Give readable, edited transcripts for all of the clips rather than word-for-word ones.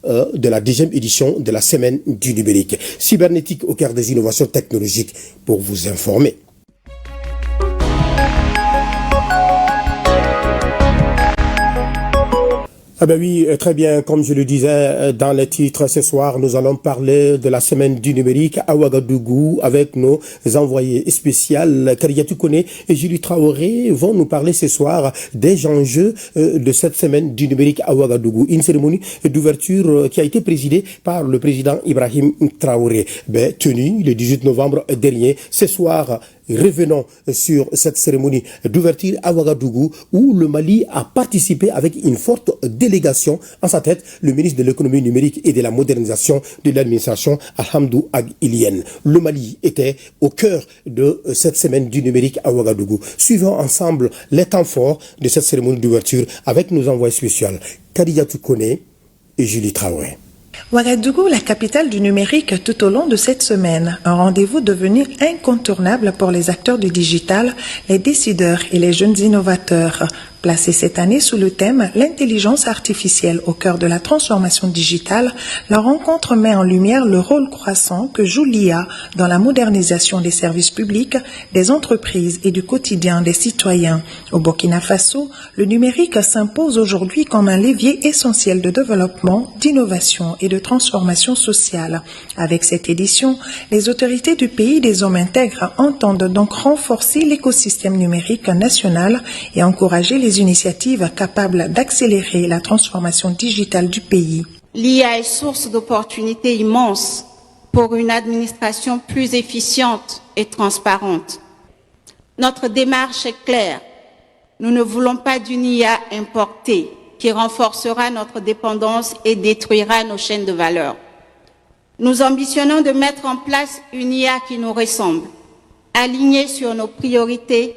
de la 10e édition de la Semaine du numérique. Cybernétique au cœur des innovations technologiques pour vous informer. Ah ben oui, très bien, comme je le disais dans les titres, ce soir, nous allons parler de la semaine du numérique à Ouagadougou avec nos envoyés spéciaux. Kariatou Kone et Julie Traoré vont nous parler ce soir des enjeux de cette semaine du numérique à Ouagadougou. Une cérémonie d'ouverture qui a été présidée par le président Ibrahim Traoré, tenue le 18 novembre dernier. Ce soir, revenons sur cette cérémonie d'ouverture à Ouagadougou où le Mali a participé avec une forte délégation. En sa tête, le ministre de l'économie numérique et de la modernisation de l'administration, Alhamdou Ag Ilien. Le Mali était au cœur de cette semaine du numérique à Ouagadougou. Suivons ensemble les temps forts de cette cérémonie d'ouverture avec nos envoyés spéciaux, Kadiatou Kone et Julie Traoré. Ouagadougou, la capitale du numérique tout au long de cette semaine, un rendez-vous devenu incontournable pour les acteurs du digital, les décideurs et les jeunes innovateurs. Placé cette année sous le thème « L'intelligence artificielle au cœur de la transformation digitale », la rencontre met en lumière le rôle croissant que joue l'IA dans la modernisation des services publics, des entreprises et du quotidien des citoyens. Au Burkina Faso, le numérique s'impose aujourd'hui comme un levier essentiel de développement, d'innovation et de transformation sociale. Avec cette édition, les autorités du pays des hommes intègres entendent donc renforcer l'écosystème numérique national et encourager les initiatives capables d'accélérer la transformation digitale du pays. L'IA est source d'opportunités immenses pour une administration plus efficiente et transparente. Notre démarche est claire. Nous ne voulons pas d'une IA importée qui renforcera notre dépendance et détruira nos chaînes de valeur. Nous ambitionnons de mettre en place une IA qui nous ressemble, alignée sur nos priorités,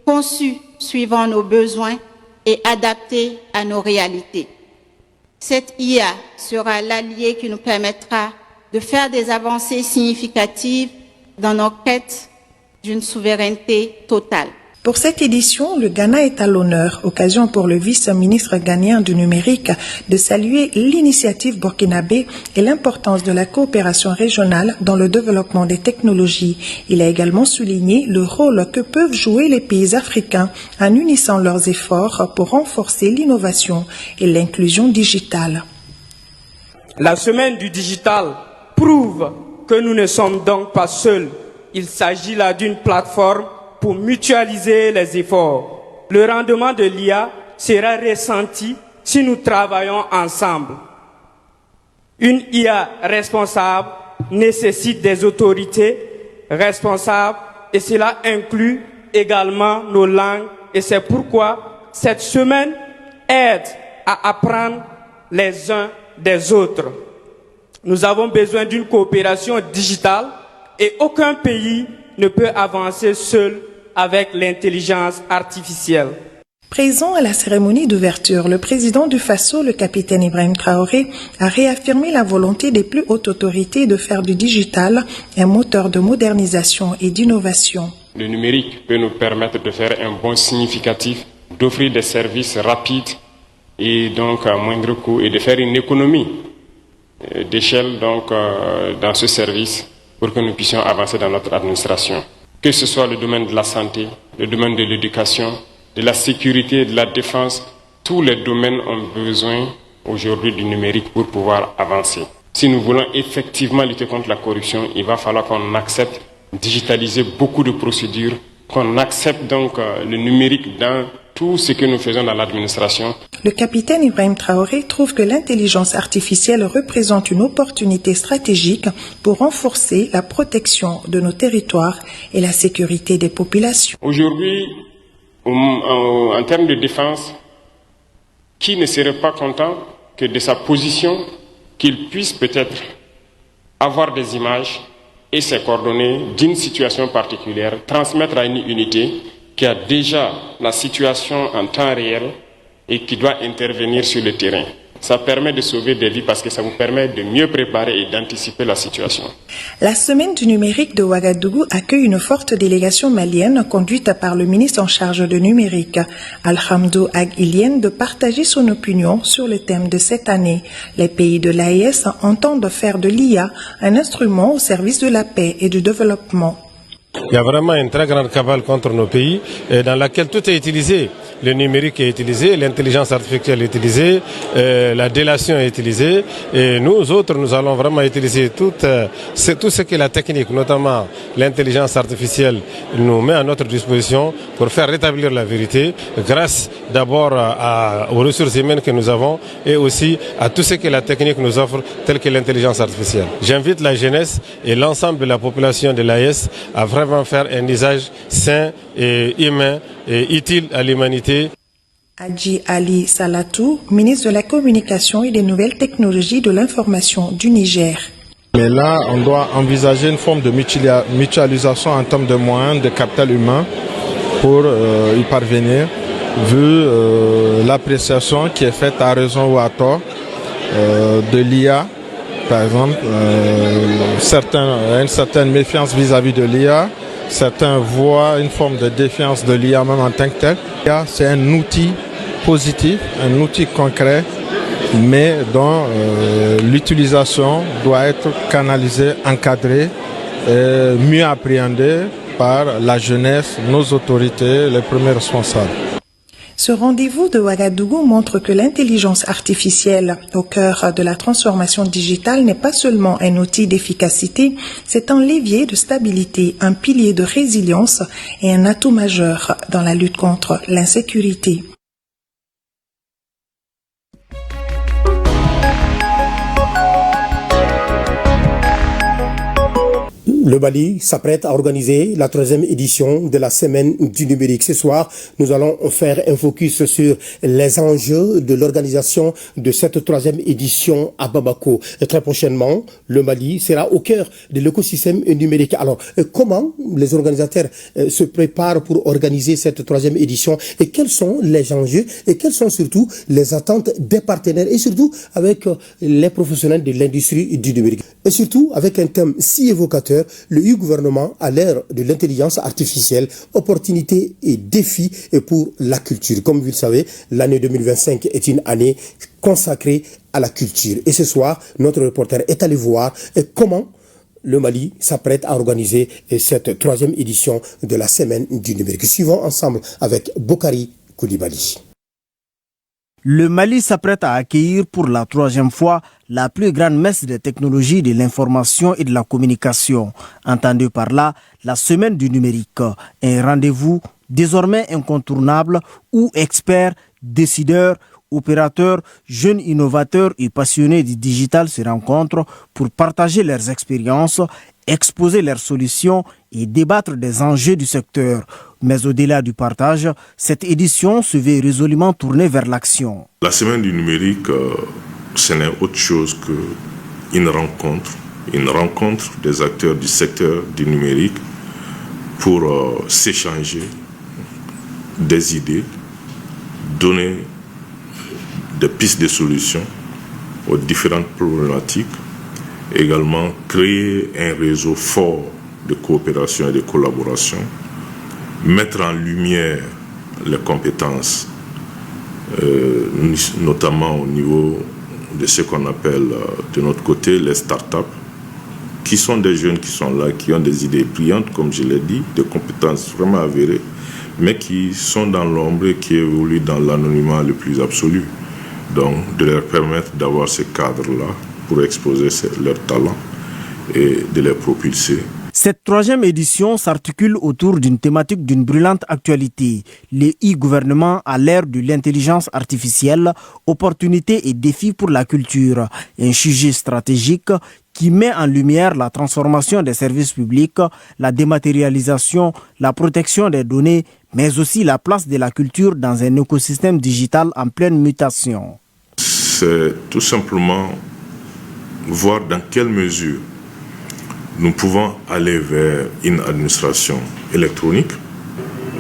conçue suivant nos besoins et adaptée à nos réalités. Cette IA sera l'allié qui nous permettra de faire des avancées significatives dans nos quêtes d'une souveraineté totale. Pour cette édition, le Ghana est à l'honneur, occasion pour le vice-ministre ghanéen du numérique de saluer l'initiative burkinabé et l'importance de la coopération régionale dans le développement des technologies. Il a également souligné le rôle que peuvent jouer les pays africains en unissant leurs efforts pour renforcer l'innovation et l'inclusion digitale. La semaine du digital prouve que nous ne sommes donc pas seuls. Il s'agit là d'une plateforme pour mutualiser les efforts. Le rendement de l'IA sera ressenti si nous travaillons ensemble. Une IA responsable nécessite des autorités responsables et cela inclut également nos langues et c'est pourquoi cette semaine aide à apprendre les uns des autres. Nous avons besoin d'une coopération digitale et aucun pays ne peut avancer seul avec l'intelligence artificielle. Présent à la cérémonie d'ouverture, le président du Faso, le capitaine Ibrahim Traoré, a réaffirmé la volonté des plus hautes autorités de faire du digital un moteur de modernisation et d'innovation. Le numérique peut nous permettre de faire un bond significatif, d'offrir des services rapides et donc à moindre coût et de faire une économie d'échelle dans ce service pour que nous puissions avancer dans notre administration. Que ce soit le domaine de la santé, le domaine de l'éducation, de la sécurité, de la défense, tous les domaines ont besoin aujourd'hui du numérique pour pouvoir avancer. Si nous voulons effectivement lutter contre la corruption, il va falloir qu'on accepte de digitaliser beaucoup de procédures, qu'on accepte donc le numérique dans tout ce que nous faisons dans l'administration. Le capitaine Ibrahim Traoré trouve que l'intelligence artificielle représente une opportunité stratégique pour renforcer la protection de nos territoires et la sécurité des populations. Aujourd'hui, en termes de défense, qui ne serait pas content que de sa position, qu'il puisse peut-être avoir des images et ses coordonnées d'une situation particulière, transmettre à une unité qui a déjà la situation en temps réel et qui doit intervenir sur le terrain. Ça permet de sauver des vies parce que ça vous permet de mieux préparer et d'anticiper la situation. La semaine du numérique de Ouagadougou accueille une forte délégation malienne conduite par le ministre en charge du numérique, Alhamdou Ag Ilien, de partager son opinion sur le thème de cette année. Les pays de l'AES entendent faire de l'IA un instrument au service de la paix et du développement. Il y a vraiment une très grande cabale contre nos pays dans laquelle tout est utilisé. Le numérique est utilisé, l'intelligence artificielle est utilisée, la délation est utilisée. Et nous autres, nous allons vraiment utiliser tout ce que la technique, notamment l'intelligence artificielle, nous met à notre disposition pour faire rétablir la vérité grâce d'abord aux ressources humaines que nous avons et aussi à tout ce que la technique nous offre, tel que l'intelligence artificielle. J'invite la jeunesse et l'ensemble de la population de l'AES à vraiment faire un usage sain et humain et utile à l'humanité. Hadji Ali Salatou, ministre de la Communication et des Nouvelles Technologies de l'Information du Niger. Mais là, on doit envisager une forme de mutualisation en termes de moyens, de capital humain pour y parvenir, vu l'appréciation qui est faite à raison ou à tort de l'IA. Par exemple, une certaine méfiance vis-à-vis de l'IA. Certains voient une forme de défiance de l'IA même en tant que tel. L'IA, c'est un outil positif, un outil concret, mais dont l'utilisation doit être canalisée, encadrée, mieux appréhendée par la jeunesse, nos autorités, les premiers responsables. Ce rendez-vous de Ouagadougou montre que l'intelligence artificielle au cœur de la transformation digitale n'est pas seulement un outil d'efficacité, c'est un levier de stabilité, un pilier de résilience et un atout majeur dans la lutte contre l'insécurité. Le Mali s'apprête à organiser la 3e édition de la semaine du numérique. Ce soir, nous allons faire un focus sur les enjeux de l'organisation de cette 3e édition à Bamako. Et très prochainement, le Mali sera au cœur de l'écosystème numérique. Alors, comment les organisateurs se préparent pour organiser cette 3e édition et quels sont les enjeux et quelles sont surtout les attentes des partenaires et surtout avec les professionnels de l'industrie du numérique. Et surtout avec un thème si évocateur, le gouvernement à l'ère de l'intelligence artificielle, opportunités et défis pour la culture. Comme vous le savez, l'année 2025 est une année consacrée à la culture. Et ce soir, notre reporter est allé voir comment le Mali s'apprête à organiser cette 3e édition de la semaine du numérique. Suivons ensemble avec Bokari Koulibaly. Le Mali s'apprête à accueillir pour la 3e fois la plus grande messe des technologies de l'information et de la communication. Entendu par là, la semaine du numérique, un rendez-vous désormais incontournable où experts, décideurs, opérateurs, jeunes innovateurs et passionnés du digital se rencontrent pour partager leurs expériences, exposer leurs solutions et débattre des enjeux du secteur. Mais au-delà du partage, cette édition se veut résolument tournée vers l'action. La semaine du numérique, ce n'est autre chose qu'une rencontre des acteurs du secteur du numérique pour s'échanger des idées, donner des pistes de solutions aux différentes problématiques, également créer un réseau fort de coopération et de collaboration, mettre en lumière les compétences, notamment au niveau de ce qu'on appelle de notre côté les startups, qui sont des jeunes qui sont là, qui ont des idées brillantes, comme je l'ai dit, des compétences vraiment avérées, mais qui sont dans l'ombre et qui évoluent dans l'anonymat le plus absolu. Donc, de leur permettre d'avoir ce cadre-là pour exposer leurs talents et de les propulser. Cette 3e édition s'articule autour d'une thématique d'une brûlante actualité, les e-gouvernements à l'ère de l'intelligence artificielle, opportunités et défis pour la culture, un sujet stratégique qui met en lumière la transformation des services publics, la dématérialisation, la protection des données, mais aussi la place de la culture dans un écosystème digital en pleine mutation. C'est tout simplement voir dans quelle mesure nous pouvons aller vers une administration électronique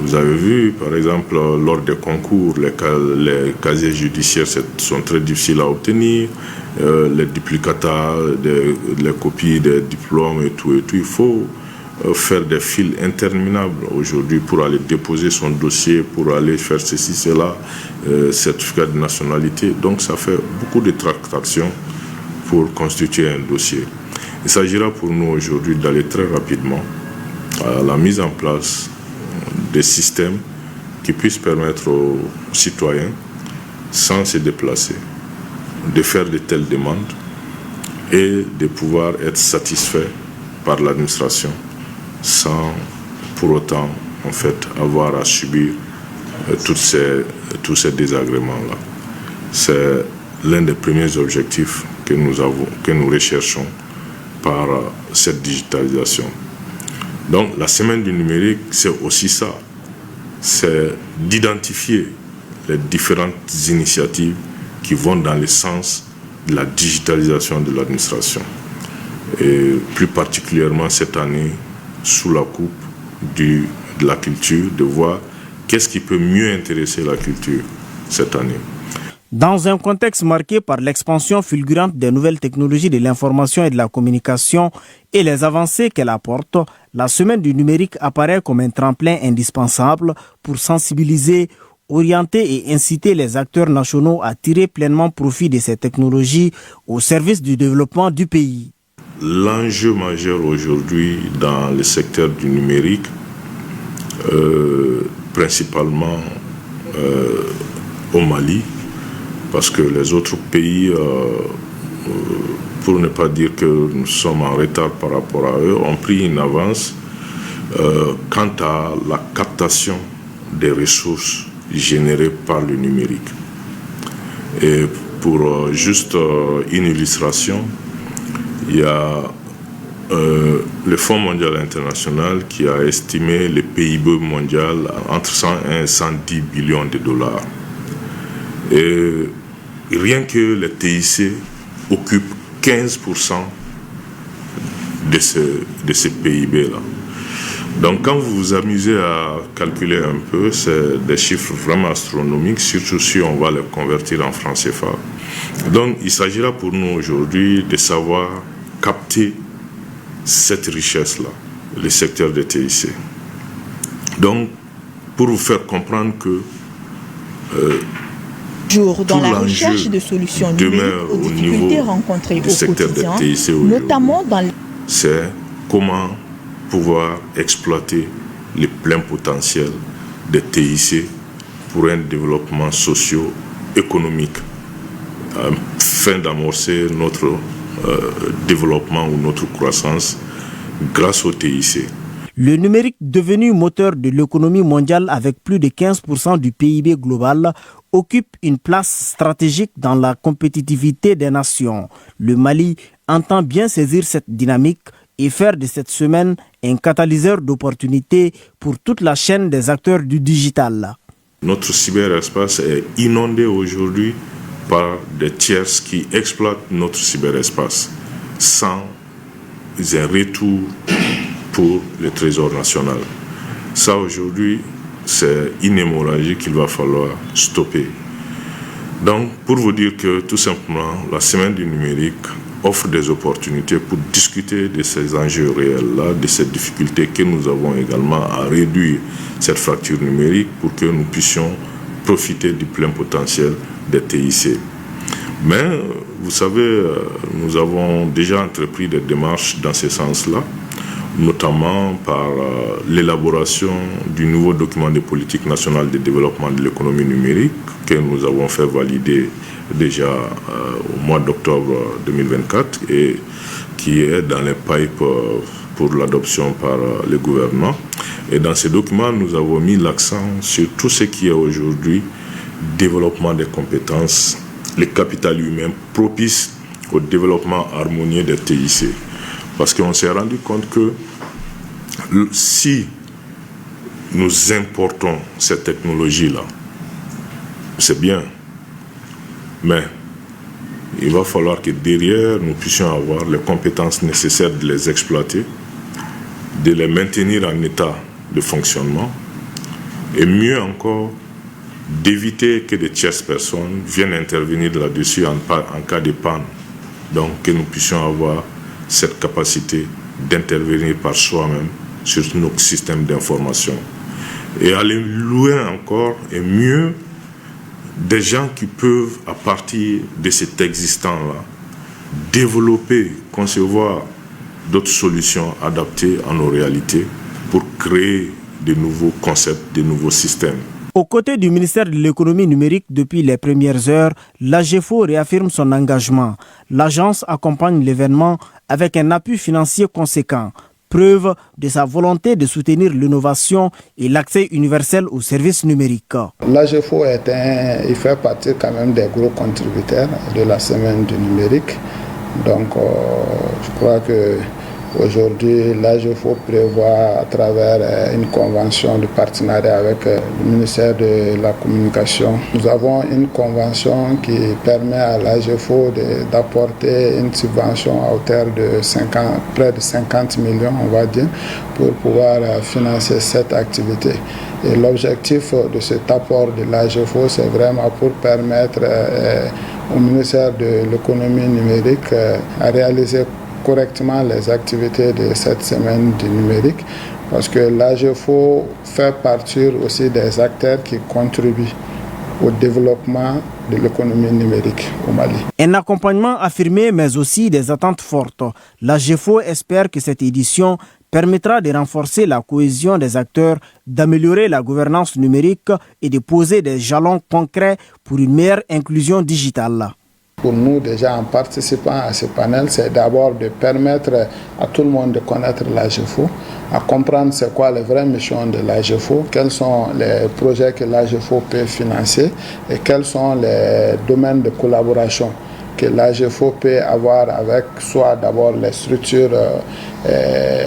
Vous avez vu, par exemple, lors des concours, les casiers judiciaires sont très difficiles à obtenir, les duplicata, les copies des diplômes et tout. Il faut faire des files interminables aujourd'hui pour aller déposer son dossier, pour aller faire ceci, cela, certificat de nationalité. Donc ça fait beaucoup de tractations pour constituer un dossier. Il s'agira pour nous aujourd'hui d'aller très rapidement à la mise en place des systèmes qui puissent permettre aux citoyens, sans se déplacer, de faire de telles demandes et de pouvoir être satisfaits par l'administration sans pour autant en fait avoir à subir tous ces désagréments-là. C'est l'un des premiers objectifs que nous recherchons par cette digitalisation. Donc la semaine du numérique, c'est aussi ça, c'est d'identifier les différentes initiatives qui vont dans le sens de la digitalisation de l'administration. Et plus particulièrement cette année, sous la coupe de la culture, de voir qu'est-ce qui peut mieux intéresser la culture cette année. Dans un contexte marqué par l'expansion fulgurante des nouvelles technologies de l'information et de la communication et les avancées qu'elle apporte, la semaine du numérique apparaît comme un tremplin indispensable pour sensibiliser, orienter et inciter les acteurs nationaux à tirer pleinement profit de ces technologies au service du développement du pays. L'enjeu majeur aujourd'hui dans le secteur du numérique, principalement au Mali, parce que les autres pays, pour ne pas dire que nous sommes en retard par rapport à eux, ont pris une avance quant à la captation des ressources générées par le numérique. Et pour juste une illustration, il y a le Fonds mondial international qui a estimé le PIB mondial entre 101 et 110 billions de dollars. Et rien que les TIC occupent 15% de ce PIB-là. Donc quand vous vous amusez à calculer un peu, c'est des chiffres vraiment astronomiques, surtout si on va les convertir en francs CFA. Donc il s'agira pour nous aujourd'hui de savoir capter cette richesse-là, le secteur des TIC. Donc pour vous faire comprendre que dans la recherche de solutions demeure aux difficultés rencontrées au quotidien, notamment c'est comment pouvoir exploiter le plein potentiel des TIC pour un développement socio-économique afin d'amorcer notre développement ou notre croissance grâce au TIC. Le numérique, devenu moteur de l'économie mondiale avec plus de 15% du PIB global, occupe une place stratégique dans la compétitivité des nations. Le Mali entend bien saisir cette dynamique et faire de cette semaine un catalyseur d'opportunités pour toute la chaîne des acteurs du digital. Notre cyberespace est inondé aujourd'hui par des tierces qui exploitent notre cyberespace sans un retour pour le Trésor national. Ça aujourd'hui, c'est une hémorragie qu'il va falloir stopper. Donc, pour vous dire que tout simplement, la semaine du numérique offre des opportunités pour discuter de ces enjeux réels-là, de ces difficultés que nous avons également à réduire cette fracture numérique pour que nous puissions profiter du plein potentiel des TIC. Mais, vous savez, nous avons déjà entrepris des démarches dans ce sens-là, notamment par l'élaboration du nouveau document de politique nationale de développement de l'économie numérique que nous avons fait valider déjà au mois d'octobre 2024 et qui est dans les pipes pour l'adoption par le gouvernement. Et dans ce document, nous avons mis l'accent sur tout ce qui est aujourd'hui développement des compétences, le capital humain propice au développement harmonieux des TIC. Parce qu'on s'est rendu compte que si nous importons cette technologie-là, c'est bien, mais il va falloir que derrière, nous puissions avoir les compétences nécessaires de les exploiter, de les maintenir en état de fonctionnement Et mieux encore, d'éviter que des tierces personnes viennent intervenir là-dessus en cas de panne. Donc que nous puissions avoir cette capacité d'intervenir par soi-même sur nos systèmes d'information. Et aller loin encore et mieux, des gens qui peuvent, à partir de cet existant-là, développer, concevoir d'autres solutions adaptées à nos réalités pour créer de nouveaux concepts, de nouveaux systèmes. Aux côtés du ministère de l'économie numérique depuis les premières heures, l'AGEFO réaffirme son engagement. L'agence accompagne l'événement avec un appui financier conséquent, preuve de sa volonté de soutenir l'innovation et l'accès universel aux services numériques. L'AGEFO il fait partie quand même des gros contributeurs de la semaine du numérique. Donc je crois que aujourd'hui, l'AGEFO prévoit à travers une convention de partenariat avec le ministère de la Communication. Nous avons une convention qui permet à l'AGEFO d'apporter une subvention à hauteur de près de 50 millions, on va dire, pour pouvoir financer cette activité. Et l'objectif de cet apport de l'AGEFO, c'est vraiment pour permettre au ministère de l'économie numérique à réaliser correctement les activités de cette semaine du numérique, parce que l'AGEFO fait partie aussi des acteurs qui contribuent au développement de l'économie numérique au Mali. Un accompagnement affirmé, mais aussi des attentes fortes. L'AGEFO espère que cette édition permettra de renforcer la cohésion des acteurs, d'améliorer la gouvernance numérique et de poser des jalons concrets pour une meilleure inclusion digitale. Pour nous, déjà, en participant à ce panel, c'est d'abord de permettre à tout le monde de connaître l'AGEFO, à comprendre c'est quoi les vraies missions de l'AGEFO, quels sont les projets que l'AGEFO peut financer et quels sont les domaines de collaboration que l'AGEFO peut avoir avec soit d'abord les structures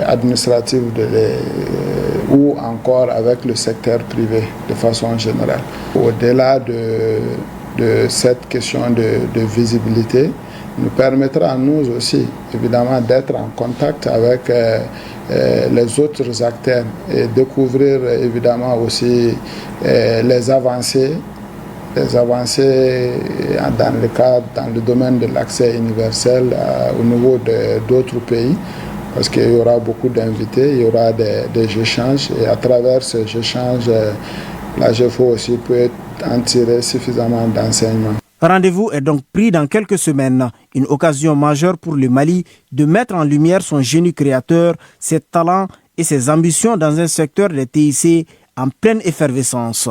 administratives ou encore avec le secteur privé de façon générale. Au-delà de cette question de visibilité, nous permettra à nous aussi, évidemment, d'être en contact avec les autres acteurs et découvrir, évidemment, aussi les avancées dans le domaine de l'accès universel au niveau d'autres pays, parce qu'il y aura beaucoup d'invités, il y aura des échanges, et à travers ces échanges, l'AGEFO aussi peut en tirer suffisamment d'enseignements. Rendez-vous est donc pris dans quelques semaines, une occasion majeure pour le Mali de mettre en lumière son génie créateur, ses talents et ses ambitions dans un secteur des TIC en pleine effervescence.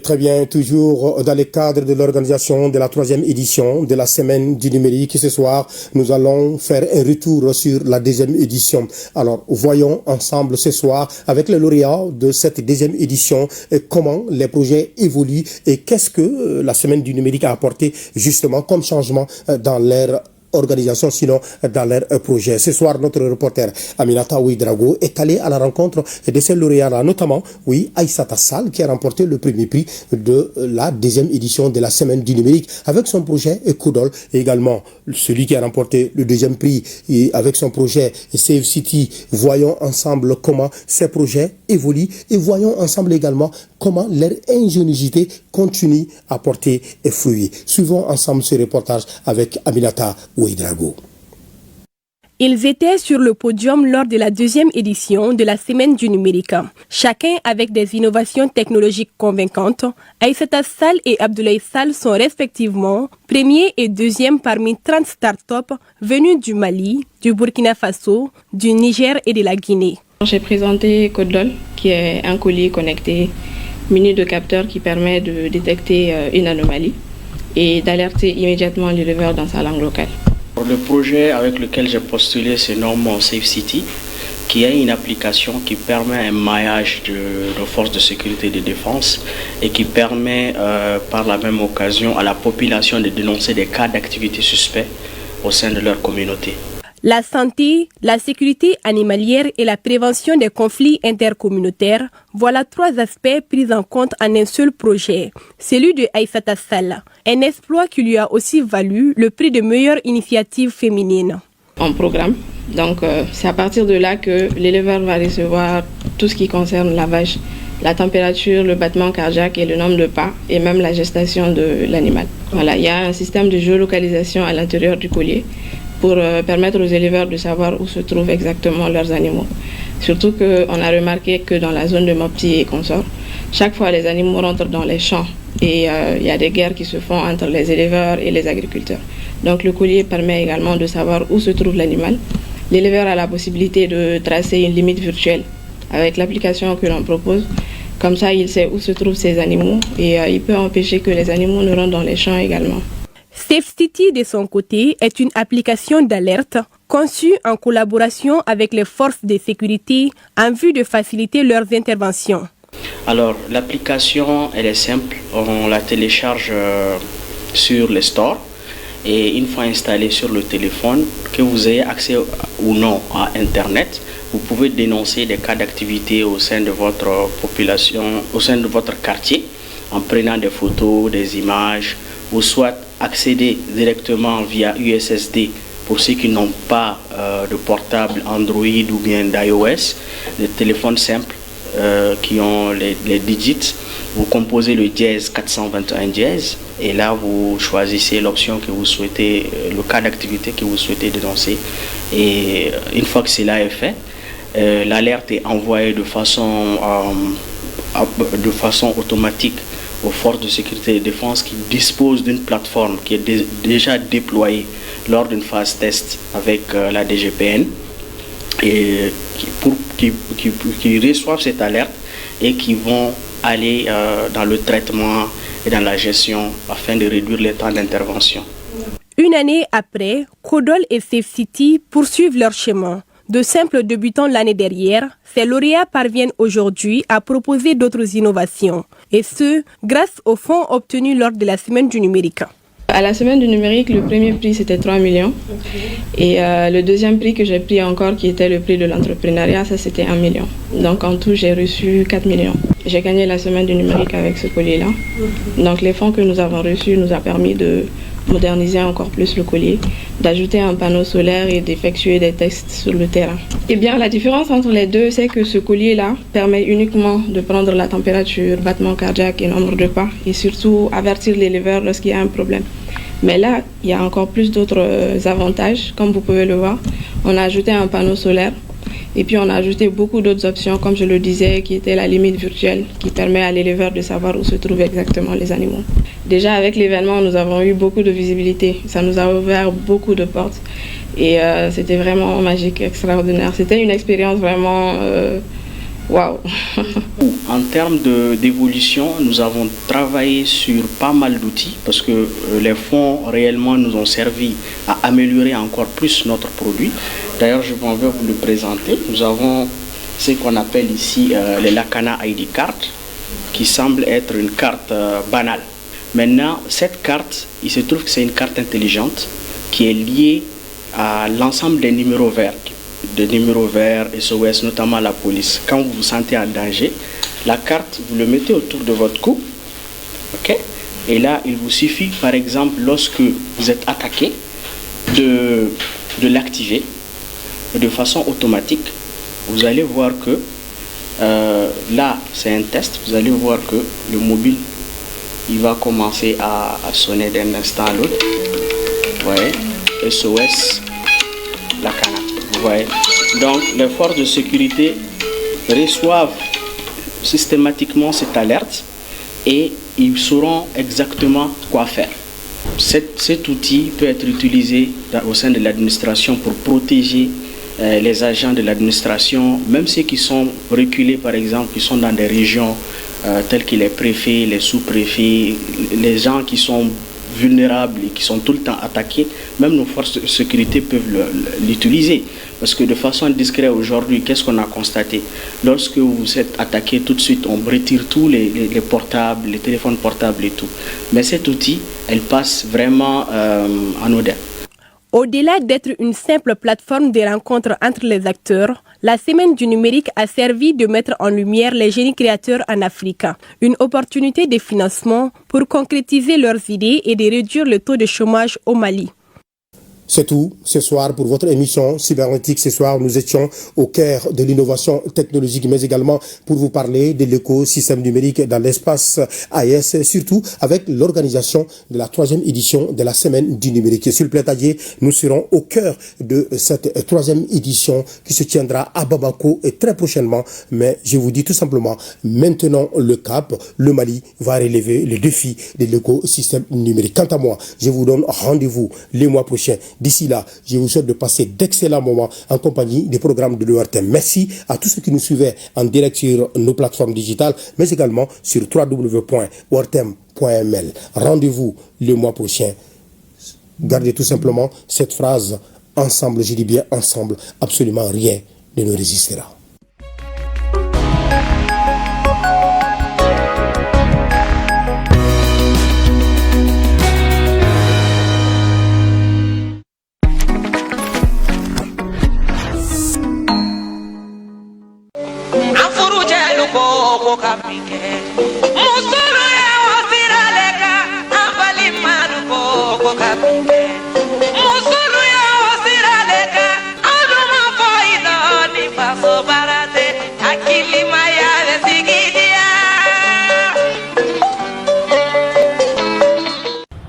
Très bien, toujours dans le cadre de l'organisation de la 3e édition de la semaine du numérique. Ce soir, nous allons faire un retour sur la 2e édition. Alors, voyons ensemble ce soir avec les lauréats de cette 2e édition comment les projets évoluent et qu'est-ce que la semaine du numérique a apporté justement comme changement dans leur organisation, sinon dans leur projet. Ce soir, notre reporter Aminata Ouedraogo est allé à la rencontre de ces lauréats-là, notamment, Aïssata Sall, qui a remporté le premier prix de la 2e édition de la semaine du numérique avec son projet Ekodol, et également celui qui a remporté le 2e prix avec son projet Save City. Voyons ensemble comment ces projets évoluent et voyons ensemble également comment leur ingéniosité continue à porter fruit. Suivons ensemble ce reportage avec Aminata Ouedraogo. Ils étaient sur le podium lors de la 2e édition de la Semaine du numérique. Chacun avec des innovations technologiques convaincantes. Aïssata Sall et Abdoulaye Sall sont respectivement premier et 2e parmi 30 startups venus du Mali, du Burkina Faso, du Niger et de la Guinée. J'ai présenté Ekodol, qui est un collier connecté muni de capteurs qui permet de détecter une anomalie et d'alerter immédiatement l'éleveur dans sa langue locale. Le projet avec lequel j'ai postulé se nomme Save City, qui est une application qui permet un maillage de nos forces de sécurité et de défense et qui permet par la même occasion à la population de dénoncer des cas d'activité suspects au sein de leur communauté. La santé, la sécurité animalière et la prévention des conflits intercommunautaires, voilà 3 aspects pris en compte en un seul projet, celui de Aïssata Sall. Un exploit qui lui a aussi valu le prix de meilleure initiative féminine. en programme. Donc c'est à partir de là que l'éleveur va recevoir tout ce qui concerne la vache, la température, le battement cardiaque et le nombre de pas et même la gestation de l'animal. Voilà, il y a un système de géolocalisation à l'intérieur du collier pour permettre aux éleveurs de savoir où se trouvent exactement leurs animaux. Surtout qu'on a remarqué que dans la zone de Mopti et consorts, chaque fois les animaux rentrent dans les champs et il y a des guerres qui se font entre les éleveurs et les agriculteurs. Donc le collier permet également de savoir où se trouve l'animal. L'éleveur a la possibilité de tracer une limite virtuelle avec l'application que l'on propose. Comme ça, il sait où se trouvent ses animaux et il peut empêcher que les animaux ne rentrent dans les champs également. SafeCity, de son côté, est une application d'alerte conçue en collaboration avec les forces de sécurité en vue de faciliter leurs interventions. Alors, l'application, elle est simple. On la télécharge sur les stores et une fois installée sur le téléphone, que vous ayez accès ou non à Internet, vous pouvez dénoncer des cas d'activité au sein de votre population, au sein de votre quartier, en prenant des photos, des images, ou soit accéder directement via USSD pour ceux qui n'ont pas de portable Android ou bien d'iOS, des téléphones simples qui ont les digits. Vous composez le dièse 421 dièse et là vous choisissez l'option que vous souhaitez, le cas d'activité que vous souhaitez dénoncer. Et une fois que cela est fait, l'alerte est envoyée de façon automatique aux forces de sécurité et de défense qui disposent d'une plateforme qui est déjà déployée lors d'une phase test avec la DGPN et qui reçoivent cette alerte et qui vont aller dans le traitement et dans la gestion afin de réduire les temps d'intervention. Une année après, Codol et SafeCity poursuivent leur chemin. De simples débutants l'année dernière, ces lauréats parviennent aujourd'hui à proposer d'autres innovations. Et ce, grâce aux fonds obtenus lors de la Semaine du numérique. À la Semaine du numérique, le premier prix c'était 3 millions. Et le deuxième prix que j'ai pris encore, qui était le prix de l'entrepreneuriat, ça c'était 1 million. Donc en tout, j'ai reçu 4 millions. J'ai gagné la Semaine du numérique avec ce collier-là. Donc les fonds que nous avons reçus nous a permis de moderniser encore plus le collier, d'ajouter un panneau solaire et d'effectuer des tests sur le terrain. Eh bien, la différence entre les deux, c'est que ce collier-là permet uniquement de prendre la température, battement cardiaque et nombre de pas, et surtout avertir l'éleveur lorsqu'il y a un problème. Mais là, il y a encore plus d'autres avantages, comme vous pouvez le voir. On a ajouté un panneau solaire, et puis on a ajouté beaucoup d'autres options, comme je le disais, qui était la limite virtuelle, qui permet à l'éleveur de savoir où se trouvent exactement les animaux. Déjà avec l'événement, nous avons eu beaucoup de visibilité. Ça nous a ouvert beaucoup de portes. Et c'était vraiment magique, extraordinaire. C'était une expérience vraiment waouh. En termes d'évolution, nous avons travaillé sur pas mal d'outils parce que les fonds réellement nous ont servi à améliorer encore plus notre produit. D'ailleurs, je vais vous le présenter. Nous avons ce qu'on appelle ici les Lacana ID Card, qui semble être une carte banale. Maintenant, cette carte, il se trouve que c'est une carte intelligente qui est liée à l'ensemble des numéros verts. Des numéros verts, SOS, notamment la police. Quand vous vous sentez en danger, la carte, vous le mettez autour de votre cou. Okay? Et là, il vous suffit, par exemple, lorsque vous êtes attaqué, de l'activer. Et de façon automatique, vous allez voir que, là, c'est un test, vous allez voir que le mobile, il va commencer à sonner d'un instant à l'autre. Vous voyez, SOS, la canne. Vous voyez. Donc, les forces de sécurité reçoivent systématiquement cette alerte et ils sauront exactement quoi faire. Cet outil peut être utilisé au sein de l'administration pour protéger les agents de l'administration, même ceux qui sont reculés, par exemple, qui sont dans des régions telles que les préfets, les sous-préfets, les gens qui sont vulnérables et qui sont tout le temps attaqués, même nos forces de sécurité peuvent l'utiliser. Parce que de façon discrète aujourd'hui, qu'est-ce qu'on a constaté? Lorsque vous êtes attaqué, tout de suite, on retire tous les portables, les téléphones portables et tout. Mais cet outil, elle passe vraiment anodin. Au-delà d'être une simple plateforme de rencontre entre les acteurs, la Semaine du numérique a servi de mettre en lumière les génies créateurs en Afrique. Une opportunité de financement pour concrétiser leurs idées et de réduire le taux de chômage au Mali. C'est tout ce soir pour votre émission cybernétique. Ce soir, nous étions au cœur de l'innovation technologique, mais également pour vous parler de l'écosystème numérique dans l'espace AES, surtout avec l'organisation de la 3e édition de la Semaine du numérique. Sur le Plétadier, nous serons au cœur de cette 3e édition qui se tiendra à Bamako et très prochainement. Mais je vous dis tout simplement, maintenant le cap, le Mali va relever le défi de l'écosystème numérique. Quant à moi, je vous donne rendez-vous les mois prochains. D'ici là, je vous souhaite de passer d'excellents moments en compagnie des programmes de l'ORTM. Merci à tous ceux qui nous suivaient en direct sur nos plateformes digitales, mais également sur www.ortm.ml. Rendez-vous le mois prochain. Gardez tout simplement cette phrase, ensemble, je dis bien ensemble, absolument rien ne nous résistera.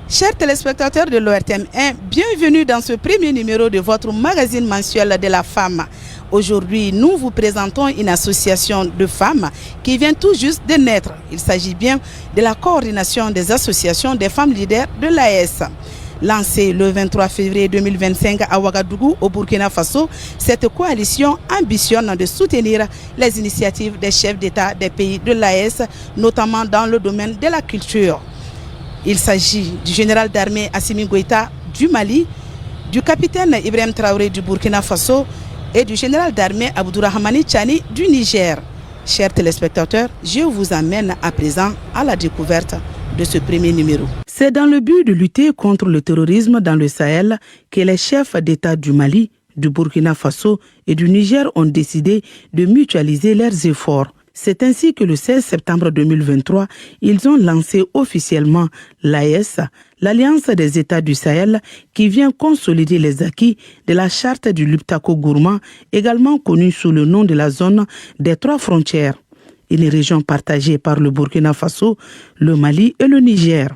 Chers téléspectateurs de l'ORTM1, bienvenue dans ce premier numéro de votre magazine mensuel de la femme. Aujourd'hui, nous vous présentons une association de femmes qui vient tout juste de naître. Il s'agit bien de la coordination des associations des femmes leaders de l'AES. Lancée le 23 février 2025 à Ouagadougou, au Burkina Faso, cette coalition ambitionne de soutenir les initiatives des chefs d'État des pays de l'AES, notamment dans le domaine de la culture. Il s'agit du général d'armée Assimi Goïta du Mali, du capitaine Ibrahim Traoré du Burkina Faso et du général d'armée Abdourahmani Tchani du Niger. Chers téléspectateurs, je vous amène à présent à la découverte de ce premier numéro. C'est dans le but de lutter contre le terrorisme dans le Sahel que les chefs d'État du Mali, du Burkina Faso et du Niger ont décidé de mutualiser leurs efforts. C'est ainsi que le 16 septembre 2023, ils ont lancé officiellement l'AES, l'Alliance des États du Sahel, qui vient consolider les acquis de la charte du Liptako-Gourma, également connue sous le nom de la zone des 3 frontières, une région partagée par le Burkina Faso, le Mali et le Niger.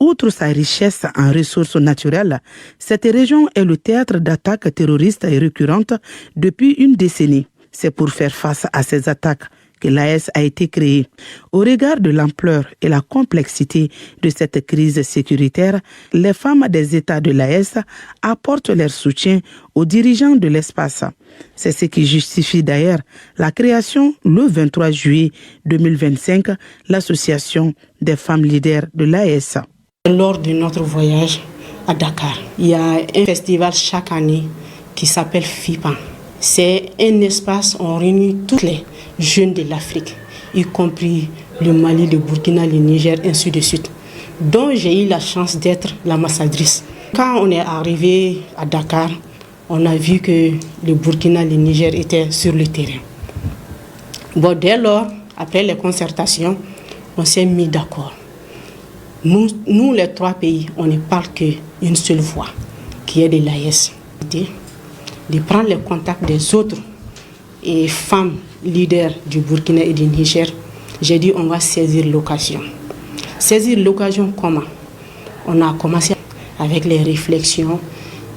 Outre sa richesse en ressources naturelles, cette région est le théâtre d'attaques terroristes et récurrentes depuis une décennie. C'est pour faire face à ces attaques que l'AES a été créée. Au regard de l'ampleur et la complexité de cette crise sécuritaire, les femmes des États de l'AES apportent leur soutien aux dirigeants de l'espace. C'est ce qui justifie d'ailleurs la création, le 23 juillet 2025, l'Association des femmes leaders de l'AES. Lors de notre voyage à Dakar, il y a un festival chaque année qui s'appelle FIPAN. C'est un espace où on réunit toutes les jeunes de l'Afrique, y compris le Mali, le Burkina, le Niger, ainsi de suite, dont j'ai eu la chance d'être l'ambassadrice. Quand on est arrivé à Dakar, on a vu que le Burkina, le Niger étaient sur le terrain. Bon, dès lors, après les concertations, on s'est mis d'accord. Nous, les 3 pays, on ne parle qu'une seule voix, qui est de l'AES. De prendre les contacts des autres et femmes leaders du Burkina et du Niger, j'ai dit on va saisir l'occasion. Saisir l'occasion comment? On a commencé avec les réflexions.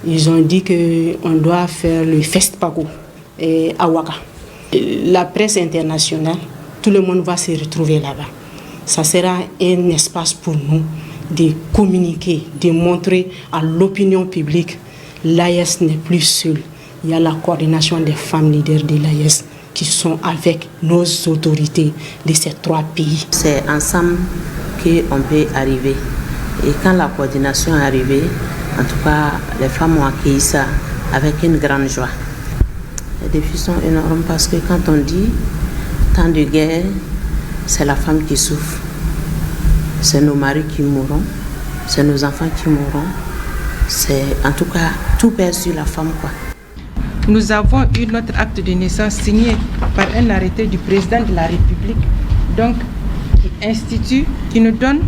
Ils ont dit qu'on doit faire le FESTPAGO à Ouaga. La presse internationale, tout le monde va se retrouver là-bas. Ça sera un espace pour nous de communiquer, de montrer à l'opinion publique l'AES n'est plus seule. Il y a la coordination des femmes leaders de l'AES qui sont avec nos autorités de ces 3 pays. C'est ensemble qu'on peut arriver. Et quand la coordination est arrivée, en tout cas, les femmes ont accueilli ça avec une grande joie. Les défis sont énormes parce que quand on dit temps de guerre, c'est la femme qui souffre. C'est nos maris qui mourront, c'est nos enfants qui mourront. C'est en tout cas tout pèse sur la femme, quoi. Nous avons eu notre acte de naissance signé par un arrêté du président de la République, donc qui nous donne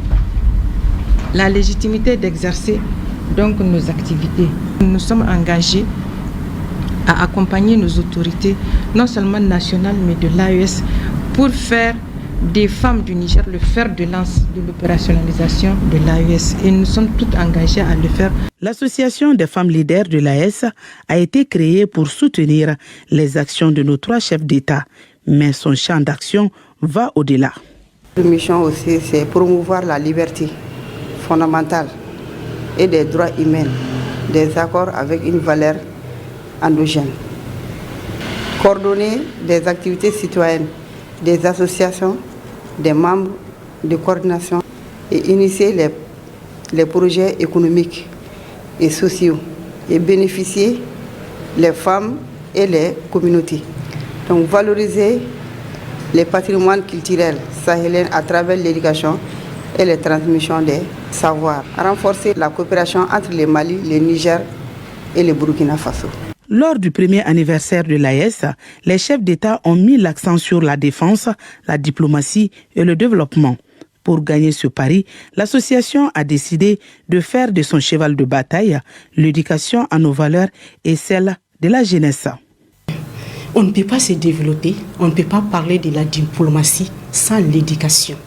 la légitimité d'exercer donc nos activités. Nous sommes engagés à accompagner nos autorités, non seulement nationales, mais de l'AES, pour faire des femmes du Niger le fer de lance de l'opérationnalisation de l'AES. Et nous sommes toutes engagées à le faire. L'association des femmes leaders de l'AES a été créée pour soutenir les actions de nos 3 chefs d'État, mais son champ d'action va au-delà. La mission aussi, c'est promouvoir la liberté fondamentale et des droits humains, des accords avec une valeur endogène. Coordonner des activités citoyennes, des associations, des membres de coordination et initier les projets économiques et sociaux et bénéficier les femmes et les communautés. Donc valoriser les patrimoines culturels sahéliens à travers l'éducation et les transmissions des savoirs. Renforcer la coopération entre le Mali, le Niger et le Burkina Faso. Lors du premier anniversaire de l'AES, les chefs d'État ont mis l'accent sur la défense, la diplomatie et le développement. Pour gagner ce pari, l'association a décidé de faire de son cheval de bataille l'éducation à nos valeurs et celle de la jeunesse. On ne peut pas se développer, on ne peut pas parler de la diplomatie sans l'éducation.